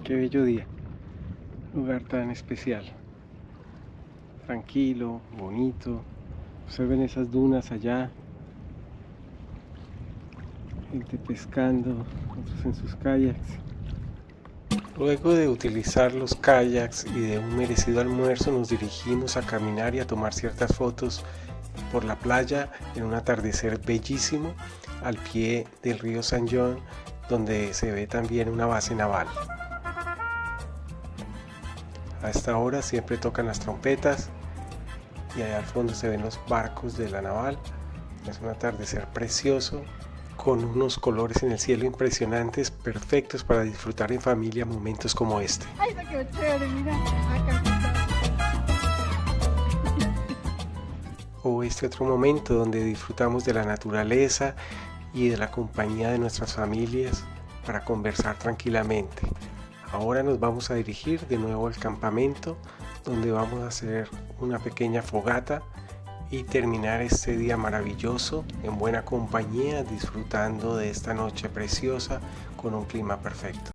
Qué bello día, lugar tan especial, tranquilo, bonito. Observen esas dunas allá, gente pescando, otros en sus kayaks. Luego de utilizar los kayaks y de un merecido almuerzo, nos dirigimos a caminar y a tomar ciertas fotos por la playa en un atardecer bellísimo al pie del río San John, donde se ve también una base naval. A esta hora siempre tocan las trompetas y allá al fondo se ven los barcos de la naval. Es un atardecer precioso con unos colores en el cielo impresionantes, perfectos para disfrutar en familia momentos como este. Ay, eso quedó chévere, mira. Acá. O este otro momento donde disfrutamos de la naturaleza y de la compañía de nuestras familias para conversar tranquilamente. Ahora nos vamos a dirigir de nuevo al campamento, donde vamos a hacer una pequeña fogata y terminar este día maravilloso en buena compañía, disfrutando de esta noche preciosa con un clima perfecto.